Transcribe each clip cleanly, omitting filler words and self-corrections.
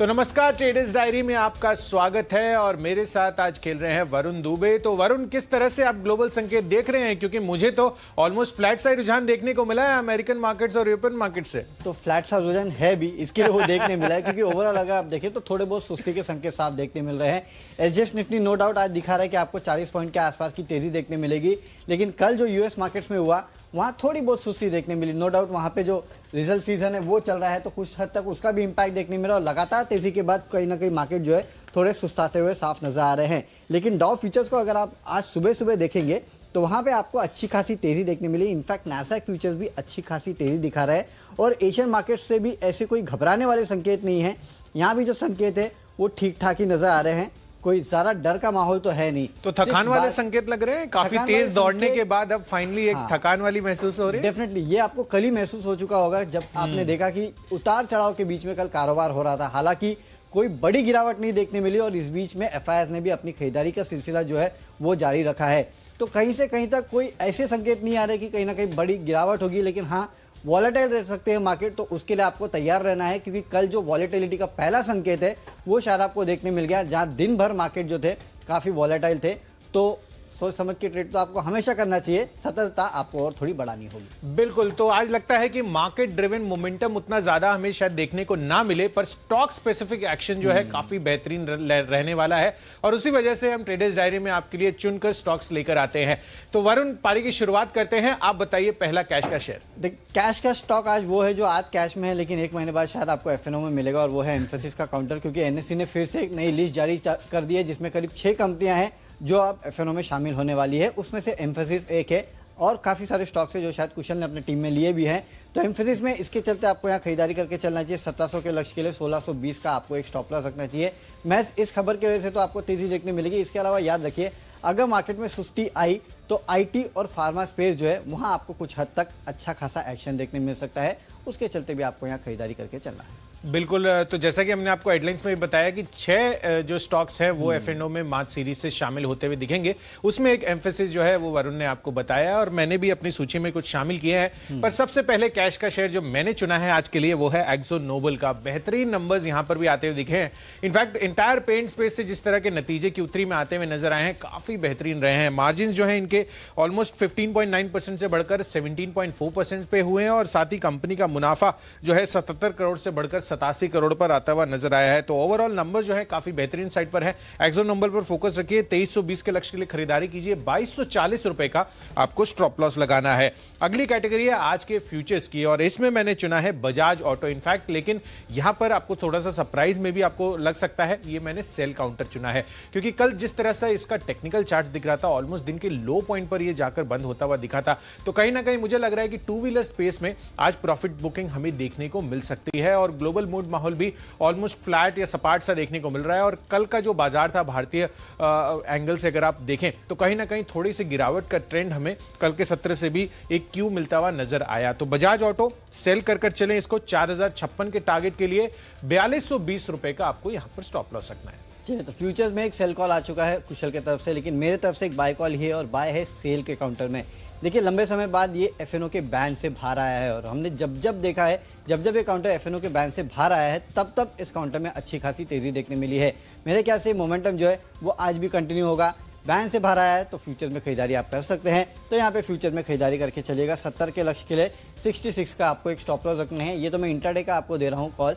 तो नमस्कार, traders diary में आपका स्वागत है और मेरे साथ आज खेल रहे हैं वरुण दुबे। तो वरुण, किस तरह से आप ग्लोबल संकेत देख रहे हैं? क्योंकि मुझे तो ऑलमोस्ट फ्लैट सा रुझान देखने को मिला है अमेरिकन मार्केट्स और यूरोपियन मार्केट से। तो फ्लैट सा रुझान है भी, इसके लिए वो देखने मिला है क्योंकि ओवरऑल अगर आप देखें तो थोड़े बहुत सुस्ती के संकेत साफ देखने मिल रहे हैं। एसजीएक्स निफ्टी नो डाउट आज दिखा रहा है कि आपको 40 पॉइंट के आसपास की तेजी देखने मिलेगी, लेकिन कल जो यूएस मार्केट्स में हुआ वहाँ थोड़ी बहुत सुस्ती देखने मिली। नो डाउट वहाँ पे जो रिजल्ट सीजन है वो चल रहा है तो कुछ हद तक उसका भी इम्पैक्ट देखने मिला और लगातार तेजी के बाद कहीं ना कहीं मार्केट जो है थोड़े सुस्ताते हुए साफ नजर आ रहे हैं। लेकिन डाउ फ्यूचर्स को अगर आप आज सुबह सुबह देखेंगे तो वहाँ पे आपको अच्छी खासी तेजी देखने मिली। इनफैक्ट नैस्डैक फ्यूचर्स भी अच्छी खासी तेजी दिखा रहे हैं और एशियन मार्केट से भी ऐसे कोई घबराने वाले संकेत नहीं है। यहाँ भी जो संकेत है वो ठीक ठाक ही नजर आ रहे हैं, कोई ज्यादा डर का माहौल तो है नहीं। तो थकान वाले संकेत लग रहे हैं काफी तेज दौड़ने के बाद, अब फाइनली एक थकान वाली महसूस हो रही है। डेफिनेटली ये आपको कल ही महसूस हो चुका होगा जब आपने देखा कि उतार चढ़ाव के बीच में कल कारोबार हो रहा था। हालांकि कोई बड़ी गिरावट नहीं देखने मिली और इस बीच में एफआईआईज ने भी अपनी खरीदारी का सिलसिला जो है वो जारी रखा है। तो कहीं से कहीं तक कोई ऐसे संकेत नहीं आ रहे कि कहीं ना कहीं बड़ी गिरावट होगी, लेकिन हाँ वॉलेटाइल रह सकते हैं मार्केट, तो उसके लिए आपको तैयार रहना है क्योंकि कल जो वॉलेटिलिटी का पहला संकेत है वो शायद आपको देखने मिल गया, जहां दिन भर मार्केट जो थे काफी वॉलेटाइल थे। तो सोच समझ के ट्रेड तो आपको हमेशा करना चाहिए, सतर्कता आपको और थोड़ी बढ़ानी होगी। बिल्कुल। तो आज लगता है कि मार्केट ड्रिवन मोमेंटम उतना ज्यादा हमें शायद देखने को ना मिले, पर स्टॉक स्पेसिफिक एक्शन जो है काफी बेहतरीन रहने वाला है और उसी वजह से हम ट्रेडर्स डायरी में आपके लिए चुनकर स्टॉक्स लेकर आते हैं। तो वरुण, पारी की शुरुआत करते हैं। आप बताइए पहला कैश का शेयर। कैश का स्टॉक आज वो है जो आज कैश में है, लेकिन एक महीने बाद शायद आपको एफएनओ में मिलेगा और वो है एम्फेसिस का काउंटर, क्योंकि एनएससी ने फिर से एक नई लिस्ट जारी कर दी है जिसमें करीब 6 कंपनियां हैं जो अब एफएनओ में शामिल होने वाली है। उसमें से एम्फेसिस एक है और काफ़ी सारे स्टॉक्स है जो शायद कुशल ने अपने टीम में लिए भी हैं। तो एम्फेसिस में इसके चलते आपको यहाँ खरीदारी करके चलना चाहिए। 1700 के लक्ष्य के लिए 1620 का आपको एक स्टॉप लॉस रखना चाहिए। मैं इस खबर की वजह से तो आपको तेजी देखने मिलेगी। इसके अलावा याद रखिए, अगर मार्केट में सुस्ती आई तो आईटी और फार्मा स्पेस जो है वहाँ आपको कुछ हद तक अच्छा खासा एक्शन देखने मिल सकता है। उसके चलते भी आपको यहाँ खरीदारी करके चलना है। बिल्कुल। तो जैसा कि हमने आपको हेडलाइंस में भी बताया कि 6 जो स्टॉक्स हैं वो एफएनओ में मार्च सीरीज से शामिल होते हुए दिखेंगे। उसमें एक एम्फेसिस जो है वो वरुण ने आपको बताया और मैंने भी अपनी सूची में कुछ शामिल किए हैं। पर सबसे पहले कैश का शेयर जो मैंने चुना है आज के लिए वो है एक्सो नोबल का। बेहतरीन नंबर्स यहां पर भी आते हुए दिखे हैं। इनफैक्ट इंटायर पेंट स्पेस से जिस तरह के नतीजे Q3 में आते हुए नजर आए हैं काफी बेहतरीन रहे हैं। मार्जिन जो है इनके ऑलमोस्ट 15.9% से बढ़कर 17.4% पे हुए हैं और साथ ही कंपनी का मुनाफा जो है 77 करोड़ से बढ़कर 87 करोड़ पर आता हुआ नजर आया है। तो ओवरऑल नंबर जो है काफी बेहतरीन साइड पर है। एक्सो नोबल पर फोकस रखिए, 2320 के लक्ष्य के लिए खरीदारी कीजिए। 2240 रुपए का आपको स्टॉप लॉस लगाना है। अगली कैटेगरी है आज के फ्यूचर्स की और इसमें मैंने चुना है बजाज ऑटो। इनफैक्ट लेकिन यहां पर आपको थोड़ा सा सरप्राइज में भी आपको लग सकता है, ये मैंने सेल काउंटर चुना है क्योंकि कल जिस तरह से इसका टेक्निकल चार्ट दिख रहा था ऑलमोस्ट दिन के लो पॉइंट पर ये जाकर बंद होता हुआ दिखा था। तो कहीं ना कहीं मुझे लग रहा है कि टू व्हीलर स्पेस में आज प्रॉफिट बुकिंग हमें देखने को मिल सकती है और ग्लोबल मूड माहौल भी ऑलमोस्ट फ्लैट या सपाट सा देखने को मिल रहा है। और कल का जो बाजार था भारतीय एंगल से अगर आप देखें तो कहीं ना कहीं थोड़ी सी गिरावट का ट्रेंड हमें कल के सत्र से भी एक क्यू मिलता हुआ नजर आया। तो बजाज ऑटो सेल कर चलें इसको। 4056 के टारगेट के लिए 4220 रुपए का आपको यहां पर स्टॉप लॉस रखना है। तो फ्यूचर्स में एक सेल कॉल आ चुका है कुशल की तरफ से, लेकिन मेरे तरफ से एक बाय कॉल ही है और बाय है सेल के काउंटर में। देखिए लंबे समय बाद ये एफएनओ के बैन से बाहर आया है और हमने जब देखा है जब ये काउंटर एफएनओ के बैन से बाहर आया है तब इस काउंटर में अच्छी खासी तेजी देखने मिली है। मेरे ख्याल से मोमेंटम जो है वो आज भी कंटिन्यू होगा। बैन से बाहर आया है तो फ्यूचर में खरीदारी आप कर सकते हैं। तो यहाँ पे फ्यूचर में खरीदारी करके चलिएगा। 70 के लक्ष्य के लिए 66 का आपको एक स्टॉप लॉस रखना है। ये तो मैं इंट्राडे का आपको दे रहा हूँ कॉल,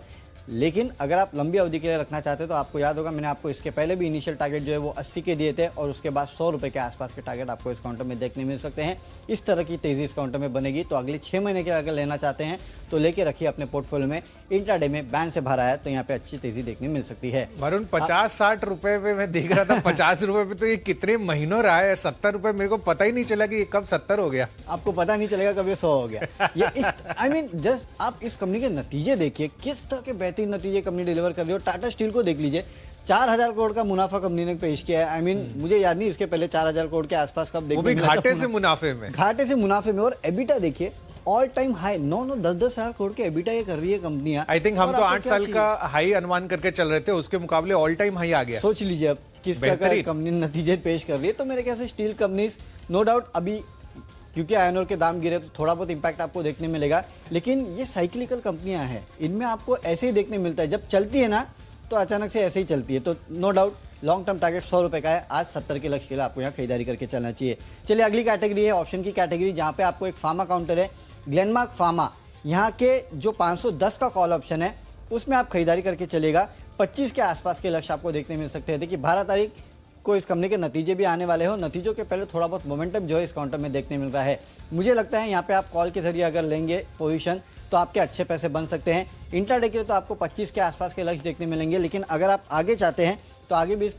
लेकिन अगर आप लंबी अवधि के लिए रखना चाहते हैं तो आपको याद होगा मैंने आपको इसके पहले भी इनिशियल टारगेट जो है वो 80 के दिए थे और उसके बाद 100 रुपए के आसपास के टारगेट आपको इस काउंटर में देखने मिल सकते हैं। इस तरह की तेजी इस काउंटर में बनेगी। तो अगले 6 महीने के अगर लेना चाहते हैं तो लेके रखिए अपने पोर्टफोलियो में। इंट्राडे में बैन से बाहर आया तो यहाँ पे अच्छी तेजी देखने मिल सकती है। वरुण 50-60 रुपए पे मैं देख रहा था, 50 रुपए पे तो ये कितने महीनों रहा है। 70 रुपए मेरे को पता ही नहीं चला कि ये कब 70 हो गया। आपको पता नहीं चलेगा कब ये 100 हो गया। ये इस जस्ट आप इस कंपनी के नतीजे देखिए, किस तरह के बेहतरीन नतीजे कंपनी डिलीवर कर रही हो। टाटा स्टील को देख लीजिए, 4000 करोड़ का मुनाफा कंपनी ने पेश किया है। मुझे याद नहीं इसके पहले 4000 करोड़ के आसपास कब देखने मिला, घाटे से मुनाफे में। और एबिटा देखिए ऑल टाइम हाई 9-10 हजार करोड़ के एबिटा ये कर रही है कंपनियां। आई थिंक हम तो 8 साल का हाई अनुमान करके चल रहे थे, उसके मुकाबले ऑल टाइम हाई आ गया। सोच लीजिए अब किस तरह का कंपनी नतीजे पेश कर रही है। तो मेरे ख्याल से स्टील कंपनीज नो डाउट अभी क्योंकि आयरन ओर के दाम गिरे तो थोड़ा बहुत इंपैक्ट आपको देखने मिलेगा, लेकिन ये साइक्लिकल कंपनियां हैं, इनमें आपको ऐसे ही देखने मिलता है। जब चलती है ना तो अचानक से ऐसे ही चलती है। तो no doubt long term target 100 रुपये का है, आज 70 के लक्ष्य के लिए आपको यहाँ खरीदारी करके चलना चाहिए। चलिए अगली कैटेगरी है ऑप्शन की कैटेगरी, जहाँ पे आपको एक फार्मा काउंटर है, ग्लेनमार्क फार्मा। यहाँ के जो 510 का कॉल ऑप्शन है उसमें आप खरीदारी करके चलेगा। 25 के आसपास के लक्ष्य आपको देखने मिल सकते हैं। देखिए 12 तारीख को इस कंपनी के नतीजे भी आने वाले हो, नतीजों के पहले थोड़ा बहुत मोमेंटम जो है इस काउंटर में देखने मिल रहा है। मुझे लगता है यहाँ पे आप कॉल के जरिए अगर लेंगे पोजीशन तो आपके अच्छे पैसे बन सकते हैं। इंट्राडे के लिए तो आपको 25 के आसपास के लक्ष्य देखने मिलेंगे, लेकिन अगर आप आगे चाहते हैं तो आगे भी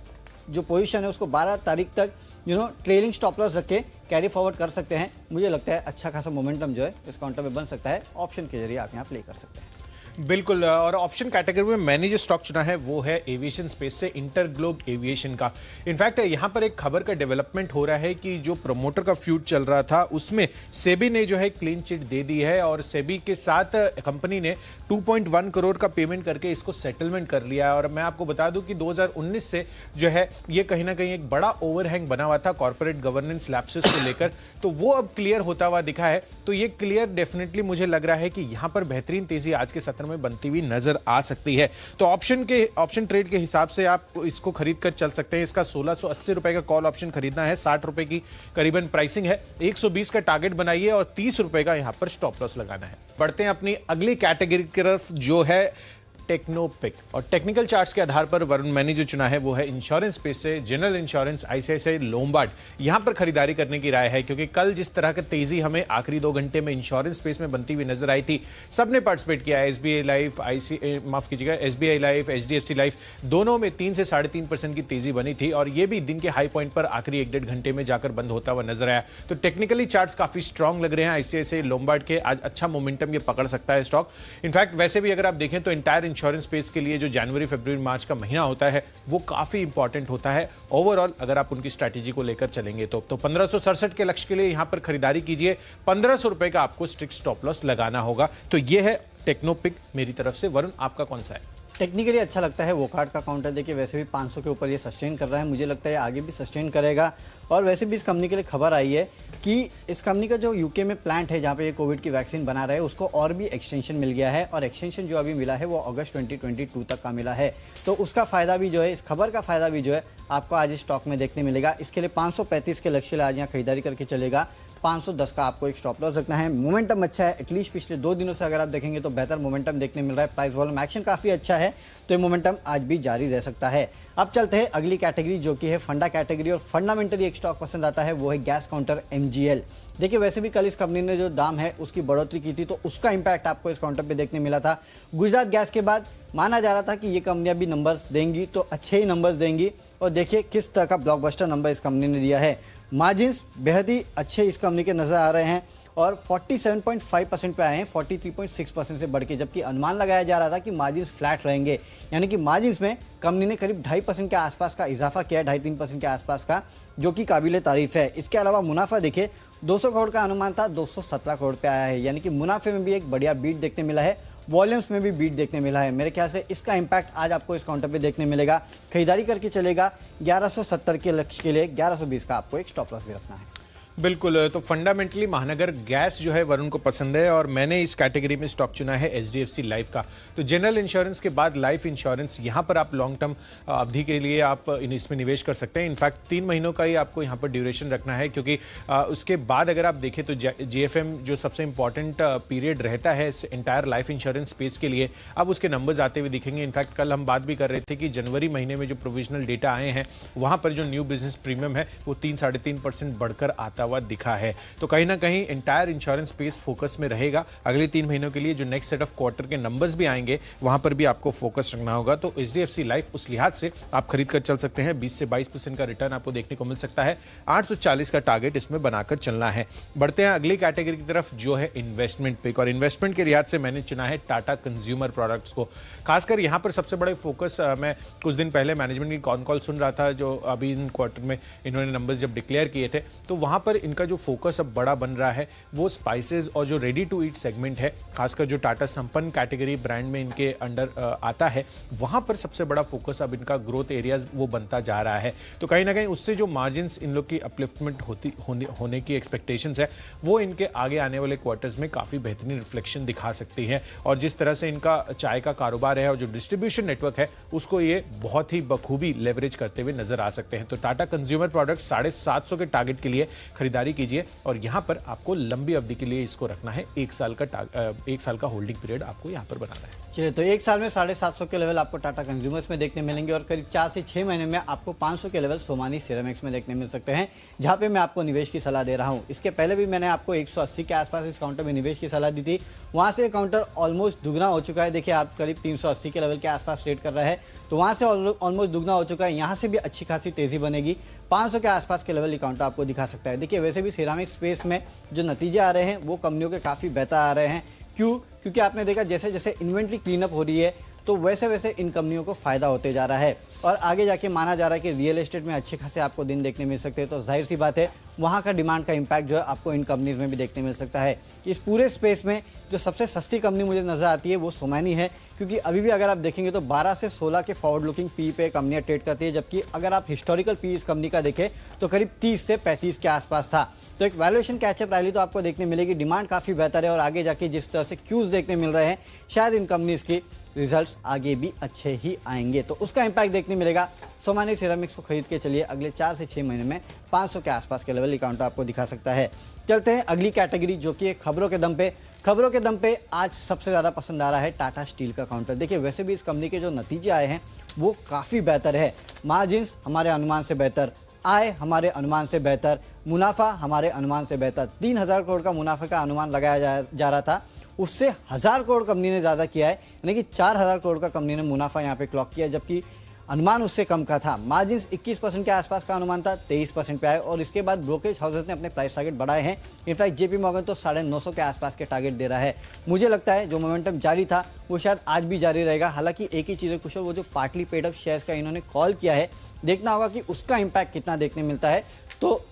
जो पोजीशन है उसको 12 तारीख तक ट्रेलिंग स्टॉप लॉस रख के कैरी फॉरवर्ड कर सकते हैं। मुझे लगता है अच्छा खासा मोमेंटम जो है इस काउंटर में बन सकता है। ऑप्शन के जरिए आप यहाँ प्ले कर सकते हैं। बिल्कुल, और ऑप्शन कैटेगरी में मैंने जो स्टॉक चुना है वो है एविएशन स्पेस से इंटरग्लोब एविएशन का। इनफैक्ट यहाँ पर एक खबर का डेवलपमेंट हो रहा है कि जो प्रमोटर का फ्यूड चल रहा था उसमें सेबी ने जो है क्लीन चिट दे दी है और सेबी के साथ कंपनी ने 2.1 करोड़ का पेमेंट करके इसको सेटलमेंट कर लिया है। और मैं आपको बता दूं कि 2019 से जो है ये कहीं ना कहीं एक बड़ा ओवरहैंग बना हुआ था कॉर्पोरेट गवर्नेंस लैप्सेस को लेकर, तो वो अब क्लियर होता हुआ दिखा है। तो ये क्लियर डेफिनेटली मुझे लग रहा है कि यहाँ पर बेहतरीन तेजी आज के सत्र में बनती हुई नजर आ सकती है। तो ऑप्शन ट्रेड के हिसाब से आप इसको खरीद कर चल सकते हैं। इसका 1680 रुपए का कॉल ऑप्शन खरीदना है, 60 रुपए की करीबन प्राइसिंग है, 120 का टारगेट बनाइए और 30 रुपए का यहां पर स्टॉप लॉस लगाना है। बढ़ते हैं अपनी अगली कैटेगरी की तरफ जो है टेक्नोपिक। और टेक्निकल चार्ट्स के आधार पर वरुण मैंने जो चुना है वो है इंश्योरेंस स्पेस से जनरल इंश्योरेंस आईसीआईसीआई लोम्बार्ड। यहां पर खरीदारी करने की राय है क्योंकि कल जिस तरह की तेजी हमें आखिरी 2 घंटे में इंश्योरेंस स्पेस में बनती हुई नजर आई थी, सबने पार्टिसिपेट किया। SBI life SBI life, HDFC life दोनों में 3 से 3.5% की तेजी बनी थी और ये भी दिन के हाई पॉइंट पर आखिरी 1-1.5 घंटे में जाकर बंद होता हुआ नजर आया। तो टेक्निकली चार्ट्स काफी स्ट्रांग लग रहे हैं आईसीआईसीआई लोम्बार्ड के। आज अच्छा मोमेंटम ये पकड़ सकता है स्टॉक। इनफैक्ट वैसे भी अगर आप देखें तो इंटायर इंश्योरेंस स्पेस के लिए जो जनवरी फरवरी मार्च का महीना होता है वो काफी इंपॉर्टेंट होता है ओवरऑल अगर आप उनकी स्ट्रैटेजी को लेकर चलेंगे तो 1567 के लक्ष्य के लिए यहां पर खरीदारी कीजिए। 1500 रुपए का आपको स्ट्रिक्ट स्टॉप लॉस लगाना होगा। तो यह है टेक्नोपिक मेरी तरफ से। वरुण आपका कौन सा है? टेक्निकली अच्छा लगता है वोकार्ड का काउंटर। देखिए वैसे भी 500 के ऊपर ये सस्टेन कर रहा है, मुझे लगता है आगे भी सस्टेन करेगा। और वैसे भी इस कंपनी के लिए खबर आई है कि इस कंपनी का जो यूके में प्लांट है जहाँ पे ये कोविड की वैक्सीन बना रहे हैं उसको और भी एक्सटेंशन मिल गया है और एक्सटेंशन जो अभी मिला है वो अगस्त 2022 तक का मिला है। तो उसका फायदा भी जो है, इस खबर का फायदा भी जो है आपको आज स्टॉक में देखने मिलेगा। इसके लिए 535 के लक्ष्य आज यहाँ खरीदारी करके चलेगा। 510 का आपको एक स्टॉप लॉस रखना है। मोमेंटम अच्छा है, एटलीस्ट पिछले 2 दिनों से अगर आप देखेंगे तो बेहतर मोमेंटम देखने मिल रहा है। प्राइस वॉल्यूम एक्शन काफी अच्छा है, तो ये मोमेंटम आज भी जारी रह सकता है। अब चलते हैं अगली कैटेगरी जो कि है फंडा कैटेगरी। और फंडामेंटली एक स्टॉक पसंद आता है वो है गैस काउंटर एमजीएल। देखिए वैसे भी कल इस कंपनी ने जो दाम है उसकी बढ़ोतरी की थी तो उसका इंपैक्ट आपको इस काउंटर पे देखने मिला था। गुजरात गैस के बाद माना जा रहा था कि ये कंपनियां भी नंबर्स देंगी तो अच्छे ही नंबर्स देंगी और देखिए किस तरह का ब्लॉकबस्टर नंबर इस कंपनी ने दिया है। मार्जिन्स बेहद ही अच्छे इस कंपनी के नजर आ रहे हैं और 47.5% पे आए हैं 43.6% से बढ़ के, जबकि अनुमान लगाया जा रहा था कि मार्जिन्स फ्लैट रहेंगे। यानी कि मार्जिन्स में कंपनी ने करीब 2.5% के आसपास का इजाफा किया है, 2.5-3% के आसपास का, जो कि काबिले तारीफ है। इसके अलावा मुनाफा देखिए 200 करोड़ का अनुमान था, 217 करोड़ पे आया है। यानी कि मुनाफे में भी एक बढ़िया बीट देखने मिला है, वॉल्यूम्स में भी बीट देखने मिला है। मेरे ख्याल से इसका इंपैक्ट आज आपको इस काउंटर पे देखने मिलेगा। खरीदारी करके चलेगा 1170 के लक्ष्य के लिए 1120 का आपको एक स्टॉप लॉस भी रखना है। बिल्कुल, तो फंडामेंटली महानगर गैस जो है वरुण को पसंद है और मैंने इस कैटेगरी में स्टॉक चुना है एचडीएफसी लाइफ का। तो जनरल इंश्योरेंस के बाद लाइफ इंश्योरेंस, यहां पर आप लॉन्ग टर्म अवधि के लिए आप इसमें निवेश कर सकते हैं। इनफैक्ट 3 महीनों का ही आपको यहां पर ड्यूरेशन रखना है क्योंकि उसके बाद अगर आप देखें तो जीएफएम जो सबसे इंपॉर्टेंट पीरियड रहता है इंटायर लाइफ इंश्योरेंस स्पेस के लिए, अब उसके नंबर्स आते हुए दिखेंगे। इनफैक्ट कल हम बात भी कर रहे थे कि जनवरी महीने में जो प्रोविजनल डेटा आए हैं वहां पर जो न्यू बिजनेस प्रीमियम है वो 3-3.5% बढ़कर आता हुआ दिखा है। तो कहीं ना कहीं एंटायर इंश्योरेंस स्पेस फोकस में रहेगा अगले 3 महीनों के लिए। जो नेक्स्ट सेट ऑफ क्वार्टर के नंबर्स भी आएंगे वहां पर भी आपको फोकस रखना होगा। तो एचडीएफसी लाइफ उस लिहाज से आप खरीद कर चल सकते हैं। 20 से 22% का रिटर्न आपको देखने को मिल सकता है। 840 का टारगेट इसमें बनाकर चलना है। बढ़ते हैं अगली कैटेगरी की तरफ जो है इन्वेस्टमेंट पिक। और इन्वेस्टमेंट के लिहाज से मैंने चुना है टाटा कंज्यूमर प्रोडक्ट्स को। खासकर यहां पर सबसे बड़े फोकस, मैं कुछ दिन पहले मैनेजमेंट की कॉन कॉल सुन रहा था जो अभी इन क्वार्टर में इन्होंने नंबर्स जब डिक्लेयर किए थे तो वहां पर पर इनका जो फोकस अब बड़ा बन रहा है वो स्पाइसेस और जो रेडी टू ईट सेगमेंट है, खासकर जो टाटा संपन्न कैटेगरी ब्रांड में इनके अंडर आता है, वहां पर सबसे बड़ा फोकस अब इनका ग्रोथ एरियाज वो बनता जा रहा है। तो कहीं ना कहीं उससे जो मार्जिन इन लोग की अपलिफ्टमेंट होने की एक्सपेक्टेशंस है वो इनके आगे आने वाले क्वार्टर्स में काफी बेहतरीन रिफ्लेक्शन दिखा सकती है। और जिस तरह से इनका चाय का कारोबार है और जो डिस्ट्रीब्यूशन नेटवर्क है उसको ये बहुत ही बखूबी लेवरेज करते हुए नजर आ सकते हैं। तो टाटा कंज्यूमर प्रोडक्ट 750 के टारगेट के लिए खरीदारी कीजिए और यहां पर आपको लंबी अवधि के लिए इसको रखना है। 1 साल का होल्डिंग पीरियड आपको यहां पर बनाना है। चलिए, तो 1 साल में 750 के लेवल आपको टाटा कंज्यूमर्स में देखने मिलेंगे और करीब 4 से 6 महीने में आपको 500 के लेवल सोमानी सिरेमिक्स में देखने मिल सकते हैं, जहां पे मैं आपको निवेश की सलाह दे रहा हूं। इसके पहले भी मैंने आपको 180 के आसपास इस काउंटर में निवेश की सलाह दी थी, वहां से काउंटर ऑलमोस्ट दुगना हो चुका है। देखिए, आप करीब 380 के लेवल के आसपास ट्रेड कर रहा है, तो वहां से ऑलमोस्ट दुगना हो चुका है। यहाँ से भी अच्छी खासी तेजी बनेगी। 500 के आसपास के लेवल ये काउंटर आपको दिखा सकता है। देखिए, वैसे भी सिरामिक स्पेस में जो नतीजे आ रहे हैं वो कंपनियों के काफ़ी बेहतर आ रहे हैं। क्यों? क्योंकि आपने देखा जैसे जैसे इन्वेंट्री क्लीनअप हो रही है तो वैसे वैसे इन कंपनियों को फायदा होते जा रहा है और आगे जाके माना जा रहा है कि रियल एस्टेट में अच्छे खासे आपको दिन देखने मिल सकते हैं। तो जाहिर सी बात है वहाँ का डिमांड का इम्पैक्ट जो है आपको इन कंपनीज में भी देखने मिल सकता है। इस पूरे स्पेस में जो सबसे सस्ती कंपनी मुझे नजर आती है वो सोमानी है, क्योंकि अभी भी अगर आप देखेंगे तो 12 से 16 के फॉरवर्ड लुकिंग पी पे कंपनियां ट्रेड करती है, जबकि अगर आप हिस्टोरिकल पी इस कंपनी का देखें तो करीब 30 से 35 के आसपास था। तो एक वैल्यूएशन कैचअप रैली तो आपको देखने मिलेगी। डिमांड काफ़ी बेहतर है और आगे जाके जिस तरह से क्यूज देखने मिल रहे हैं शायद इन कंपनीज की रिजल्ट्स आगे भी अच्छे ही आएंगे, तो उसका इंपैक्ट देखने मिलेगा। सोमानी सिरेमिक्स को खरीद के चलिए, अगले 4 से 6 महीने में 500 के आसपास के लेवल काउंटर आपको दिखा सकता है। चलते हैं अगली कैटेगरी जो कि खबरों के दम पे आज सबसे ज़्यादा पसंद आ रहा है टाटा स्टील का काउंटर। देखिए, वैसे भी इस कंपनी के जो नतीजे आए हैं वो काफ़ी बेहतर है। मार्जिन्स हमारे अनुमान से बेहतर, आय हमारे अनुमान से बेहतर, मुनाफा हमारे अनुमान से बेहतर। 3000 करोड़ का मुनाफे का अनुमान लगाया जा रहा था, उससे 1000 करोड़ कंपनी ने ज़्यादा किया है, यानी कि 4000 करोड़ का कंपनी ने मुनाफा यहाँ पे क्लॉक किया, जबकि अनुमान उससे कम का था। मार्जिन्स 21% के आसपास का अनुमान था, 23% पे आए और इसके बाद ब्रोकरेज हाउसेस ने अपने प्राइस टारगेट बढ़ाए हैं। इनफैक्ट जेपी मॉर्गन तो 950 के आसपास के टारगेट दे रहा है। मुझे लगता है जो मोमेंटम जारी था वो शायद आज भी जारी रहेगा। हालांकि एक ही चीज़ है कुशल, वो जो पार्टली पेड अप शेयर्स का इन्होंने कॉल किया है, देखना होगा कि उसका इम्पैक्ट कितना देखने मिलता है। तो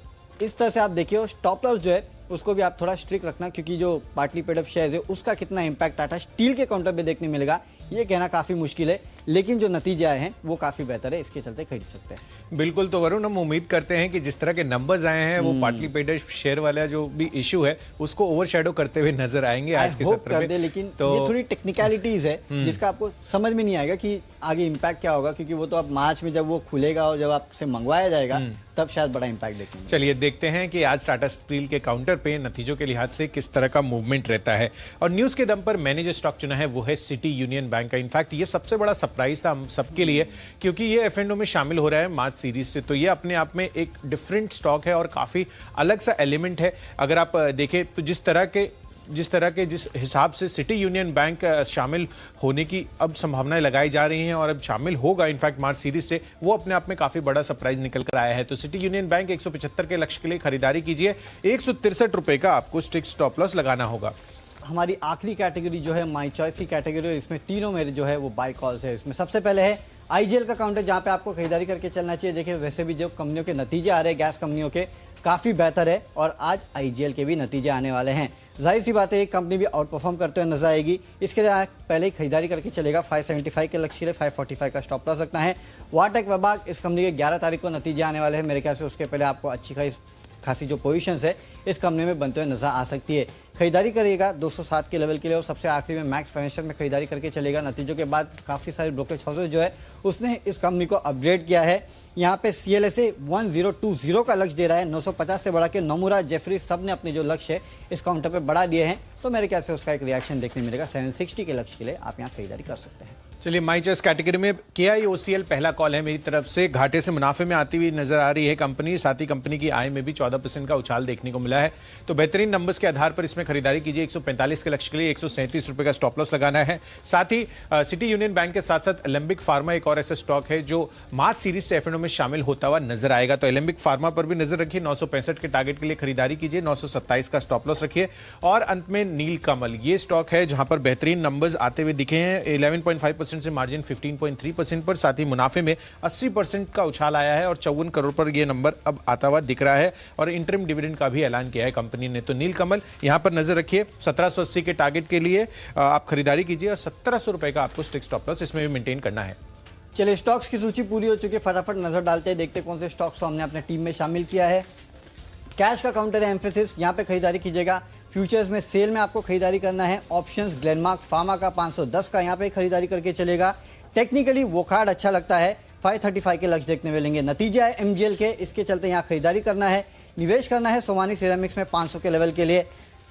इस तरह से आप देखिए, और स्टॉप लॉस जो है उसको भी आप थोड़ा स्ट्रिक्ट रखना, क्योंकि जो पार्टली पेड अप शेयर्स है उसका कितना इम्पैक्ट टाटा स्टील के काउंटर पे देखने मिलेगा ये कहना काफ़ी मुश्किल है, लेकिन जो नतीजे आए हैं वो काफ़ी बेहतर है, इसके चलते खरीद सकते हैं। बिल्कुल। तो वरुण, हम उम्मीद करते हैं कि जिस तरह के नंबर्स आए हैं वो पार्टली पेड अप शेयर वाला जो भी इशू है उसको ओवरशैडो करते हुए नजर आएंगे आज के सत्र में। लेकिन तो ये थोड़ी टेक्निकलिटीज है जिसका आपको समझ में नहीं आएगा कि आगे इम्पैक्ट क्या होगा, क्योंकि वो तो अब मार्च में जब वो खुलेगा और जब आपसे मंगवाया जाएगा तब शायद बड़ा इम्पैक्ट देखेंगे। चलिए देखते हैं कि आज टाटा स्टील के काउंटर पे नतीजों के लिहाज से किस तरह का मूवमेंट रहता है। और न्यूज के दम पर मैंने जो स्टॉक चुना है वो है सिटी यूनियन बैंक का। इनफैक्ट ये सबसे बड़ा सरप्राइज था हम सबके लिए, क्योंकि ये F&O में शामिल हो रहा है मार्च सीरीज से। तो ये अपने आप में एक डिफरेंट स्टॉक है और काफी अलग सा एलिमेंट है। अगर आप देखें तो जिस हिसाब से सिटी यूनियन बैंक शामिल होने की अब संभावनाएं लगाई जा रही हैं और अब शामिल होगा इनफैक्ट मार्च सीरीज से, वो अपने आप में काफी बड़ा सरप्राइज निकल कर आया है। तो सिटी यूनियन बैंक 175 के लक्ष्य के लिए खरीदारी कीजिए। 163 रुपए का आपको स्ट्रिक्ट स्टॉप लॉस लगाना होगा। हमारी आखिरी कैटेगरी जो है माई चॉइस की कैटेगरी, और इसमें तीनों मेरे जो है वो बाय कॉल्स है। इसमें सबसे पहले है आईजीएल का काउंटर, जहां पे आपको खरीदारी करके चलना चाहिए। देखिए, वैसे भी जो कंपनियों के नतीजे आ रहे हैं गैस कंपनियों के काफ़ी बेहतर है और आज आईजीएल के भी नतीजे आने वाले हैं। जाहिर सी बात है एक कंपनी भी आउट परफॉर्म करते हुए नजर आएगी, इसके लिए पहले ही खरीदारी करके चलेगा। 575 के लक्ष्य लिए 545 का स्टॉप लॉस रखना है। वाटेक विभाग इस कंपनी के 11 तारीख को नतीजे आने वाले हैं। मेरे ख्याल से उसके पहले आपको अच्छी खासी जो पोजीशंस है इस कंपनी में बनते हुए नजर आ सकती है। खरीदारी करिएगा 207 के लेवल के लिए और सबसे आखिरी में मैक्स फाइनेंशियल में खरीदारी करके चलेगा। नतीजों के बाद काफ़ी सारे ब्रोकरेज हाउसेज जो है उसने इस कंपनी को अपग्रेड किया है। यहाँ पे CLSA 1020 का लक्ष्य दे रहा है। 950 से बढ़ा के नोमुरा, जेफरी सब ने अपने जो लक्ष्य है इस काउंटर पे बढ़ा दिए हैं, तो मेरे ख्याल से उसका एक रिएक्शन देखने मिलेगा। 760 के लक्ष्य के लिए आप यहाँ खरीदारी कर सकते हैं। चलिए, माई चॉइस कैटेगरी में KIOCL पहला कॉल है मेरी तरफ से। घाटे से मुनाफे में आती हुई नजर आ रही है कंपनी, साथ ही कंपनी की आय में भी 14% का उछाल देखने को मिला है। तो बेहतरीन नंबर्स के आधार पर इसमें खरीदारी कीजिए। 145 के लक्ष्य के लिए 137 रुपए का स्टॉप लॉस लगाना है। साथ ही सिटी यूनियन बैंक के साथ साथ एलेम्बिक फार्मा एक और ऐसा स्टॉक है जो मार्च सीरीज से F&O में शामिल होता हुआ नजर आएगा। तो एलेम्बिक फार्मा पर भी नजर रखिए। 965 के टारगेट के लिए खरीदारी कीजिए। 927 का स्टॉप लॉस रखिए। और अंत में नीलकमल, ये स्टॉक है जहां पर बेहतरीन नंबर्स आते हुए दिखे हैं। 11.5% से मार्जिन 15.3% पर, साथ ही मुनाफे में 80% का उछाल आया है और 54 करोड़ पर यह नंबर अब आता हुआ दिख रहा है। और इंटरिम डिविडेंड का भी ऐलान किया है कंपनी ने। तो नीलकमल यहां पर नजर रखिए, 1780 के टारगेट के लिए आप खरीदारी कीजिए और 1700 रुपए का आपको स्ट्रिक्ट स्टॉप लॉस इसमें भी मेंटेन करना है। चलिए, स्टॉक्स की सूची पूरी हो चुकी है, फटाफट नजर डालते हैं, देखते कौन से स्टॉक्स को हमने अपने टीम में शामिल किया है। कैश का काउंटर है एम्फेसिस, यहाँ पे खरीदारी कीजिएगा। फ्यूचर्स में सेल में आपको खरीदारी करना है। ऑप्शंस ग्लेनमार्क फार्मा का 510 का यहाँ पे खरीदारी करके चलेगा। टेक्निकली वोकार्ड अच्छा लगता है, 535 के लक्ष्य देखने मिलेंगे। नतीजे है एमजीएल के, इसके चलते यहाँ खरीदारी करना है। निवेश करना है सोमानी सिरेमिक्स में 500 के लेवल के लिए।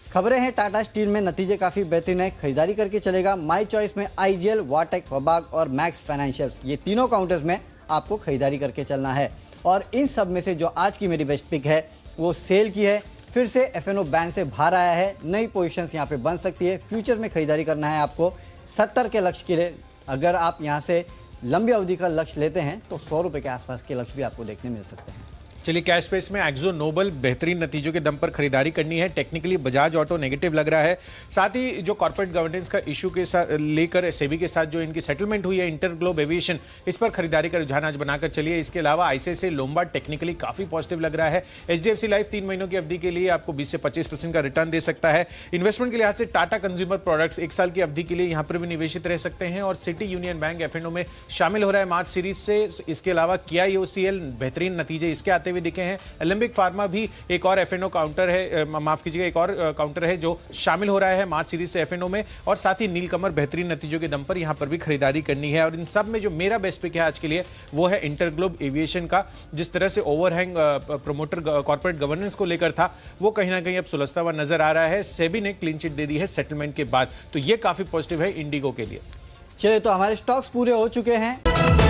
खबरें हैं टाटा स्टील में, नतीजे काफी बेहतरीन है, खरीदारी करके चलेगा। माई चॉइस में आईजीएल, वाटेक, वबाग और मैक्स फाइनेंशियल्स, ये तीनों काउंटर्स में आपको खरीदारी करके चलना है। और इन सब में से जो आज की मेरी बेस्ट पिक है वो सेल की है। फिर से एफएनओ बैंक से बाहर आया है, नई पोजीशंस यहाँ पे बन सकती है। फ्यूचर में खरीदारी करना है आपको 70 के लक्ष्य के लिए। अगर आप यहाँ से लंबी अवधि का लक्ष्य लेते हैं तो 100 रुपए के आसपास के लक्ष्य भी आपको देखने मिल सकते हैं। चलिए, कैश स्पेस में एक्सो नोबल बेहतरीन नतीजों के दम पर खरीदारी करनी है। टेक्निकली बजाज ऑटो नेगेटिव लग रहा है। साथ ही जो कॉर्पोरेट गवर्नेंस का इशू के साथ लेकर सेबी के साथ जो इनकी सेटलमेंट हुई है इंटरग्लोब एविएशन, इस पर खरीदारी का रुझान आज बनाकर चलिए। इसके अलावा आईसीआईसीआई लोम्बार्ड टेक्निकली काफी पॉजिटिव लग रहा है। एचडीएफसी लाइफ 3 महीनों की अवधि के लिए आपको 20 से 25% का रिटर्न दे सकता है। इन्वेस्टमेंट के लिहाज से टाटा कंज्यूमर प्रोडक्ट्स 1 साल की अवधि के लिए यहां पर भी निवेशित रह सकते हैं। और सिटी यूनियन बैंक एफएनओ में शामिल हो रहा है मार्च सीरीज से। इसके अलावा किया यूसीएल बेहतरीन नतीजे इसके आते हुए दिखे हैं। एलेंबिक फार्मा भी एक और एफएनओ काउंटर है, माफ कीजिएगा, एक और काउंटर है जो शामिल हो रहा है मार्च सीरीज से एफएनओ में। और साथ ही नीलकमल बेहतरीन नतीजों के दम पर यहां पर भी खरीदारी करनी है। और इन सब में जो मेरा बेस्ट पिक है आज के लिए वो है इंटरग्लोब एविएशन का। जिस तरह से ओवरहैंग प्रोमोटर कॉर्पोरेट गवर्नेंस को लेकर था वो कहीं ना कहीं अब सुलझता हुआ नजर आ रहा है। सेबी ने क्लीन चिट दे दी है सेटलमेंट के बाद, तो ये काफी पॉजिटिव है इंडिगो के लिए। चलिए, तो हमारे स्टॉक्स पूरे हो चुके हैं।